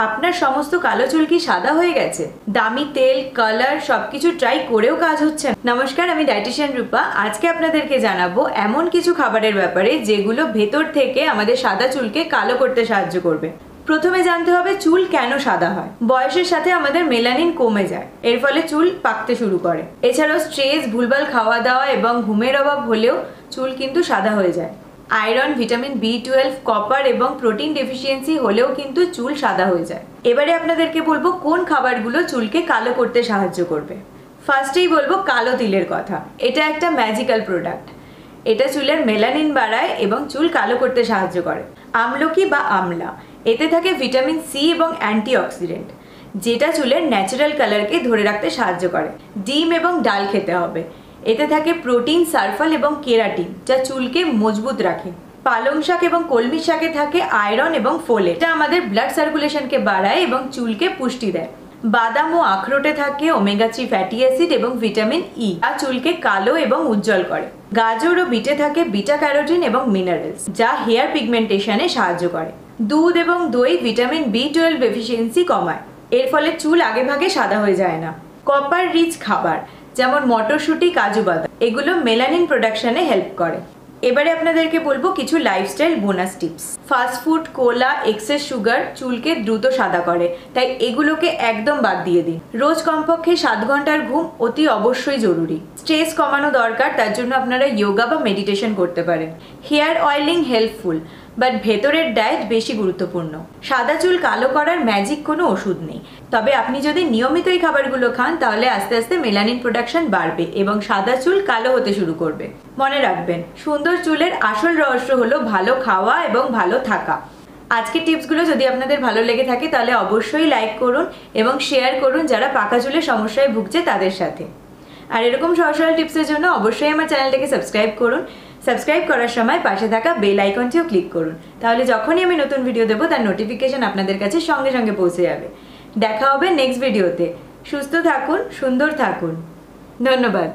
আপনার সমস্ত কালো চুল কি সাদা হয়ে গেছে? দামি তেল, কালার সবকিছু ট্রাই করেও কাজ হচ্ছে না? নমস্কার, আমি ডায়েটিশিয়ান রূপা। আজকে আপনাদেরকে জানাবো এমন কিছু খাবারের ব্যাপারে যেগুলো ভেতর থেকে আমাদের সাদা চুলকে কালো করতে সাহায্য করবে। প্রথমে জানতে হবে চুল কেন সাদা হয়। বয়সের সাথে আমাদের মেলানিন কমে যায়, এর ফলে চুল পাকতে শুরু করে। এছাড়াও স্ট্রেস, ভুলভাল খাওয়া দাওয়া এবং ঘুমের অভাব হলেও চুল কিন্তু সাদা হয়ে যায়। আয়রন, ভিটামিন B12, কপার এবং প্রোটিন ডেফিসিয়েন্সি হলেও কিন্তু চুল সাদা হয়ে যায়। এবারে আপনাদেরকে বলবো কোন খাবারগুলো চুলকে কালো করতে সাহায্য করবে। ফার্স্টেই বলবো কালো তিলের কথা। এটা একটা ম্যাজিক্যাল প্রোডাক্ট। এটা চুলের মেলানিন বাড়ায় এবং চুল কালো করতে সাহায্য করে। আমলকি বা আমলা, এতে থাকে ভিটামিন C এবং অ্যান্টিঅক্সিডেন্ট, যেটা চুলের ন্যাচারাল কালারকে ধরে রাখতে সাহায্য করে। ডিম এবং ডাল খেতে হবে। এতে থাকে প্রোটিন, সালফার এবং কেরাটিন, যা চুলকে মজবুত রাখে। পালং শাক এবং কলমি শাকে থাকে আয়রন এবং ফোলেট, যা আমাদের ব্লাড সার্কুলেশনকে বাড়ায় এবং চুলকে পুষ্টি দেয়। বাদাম ও আখরোটে থাকে ওমেগা 3 ফ্যাটি অ্যাসিড এবং ভিটামিন E, যা চুলকে কালো এবং উজ্জ্বল করে। গাজর ও বিটে থাকে বিটা ক্যারোটিন এবং মিনারেলস, যা হেয়ার পিগমেন্টেশনে সাহায্য করে। দুধ এবং দই ভিটামিন B12 ডেফিসিয়েন্সি কমায়, এর ফলে চুল আগেভাগে সাদা হয়ে যায় না। কপার রিচ খাবার যেমন মটরশুঁটি, কাজু বাদাম, এগুলো মেলানিন প্রোডাকশনে হেল্প করে। এবারে আপনাদেরকে বলবো কিছু লাইফস্টাইল বোনাস টিপস। ফাস্টফুড, কোলা, এক্সেস সুগার চুলকে দ্রুত সাদা করে, তাই এগুলোকে একদম বাদ দিয়ে দিন। রোজ কমপক্ষে 7 ঘন্টার ঘুম অতি অবশ্যই জরুরি। স্ট্রেস কমানো দরকার, তার জন্য আপনারা যোগা বা মেডিটেশন করতে পারেন। হেয়ার অয়েলিং হেল্পফুল, বাট ভেতরের ডায়েট বেশি গুরুত্বপূর্ণ। সাদা চুল কালো করার ম্যাজিক কোনো ওষুধ নেই, তবে আপনি যদি নিয়মিত এই খাবারগুলো খান তাহলে আস্তে আস্তে মেলানিন প্রোডাকশন বাড়বে এবং সাদা চুল কালো হতে শুরু করবে। মনে রাখবেন, সুন্দর চুলের আসল রহস্য হলো ভালো খাওয়া এবং ভালো থাকা। আজকের টিপসগুলো যদি আপনাদের ভালো লেগে থাকে তাহলে অবশ্যই লাইক করুন এবং শেয়ার করুন যারা পাকা চুলের সমস্যায় ভুগছে তাদের সাথে। আর এরকম সহজ সরল টিপসের জন্য অবশ্যই আমার চ্যানেলটাকে সাবস্ক্রাইব করুন। সাবস্ক্রাইব করার সময় পাশে থাকা বেল আইকনটিও ক্লিক করুন, তাহলে যখনই আমি নতুন ভিডিও দেবো তার নোটিফিকেশন আপনাদের কাছে সঙ্গে সঙ্গে পৌঁছে যাবে। দেখা হবে নেক্সট ভিডিওতে। সুস্থ থাকুন, সুন্দর থাকুন। ধন্যবাদ।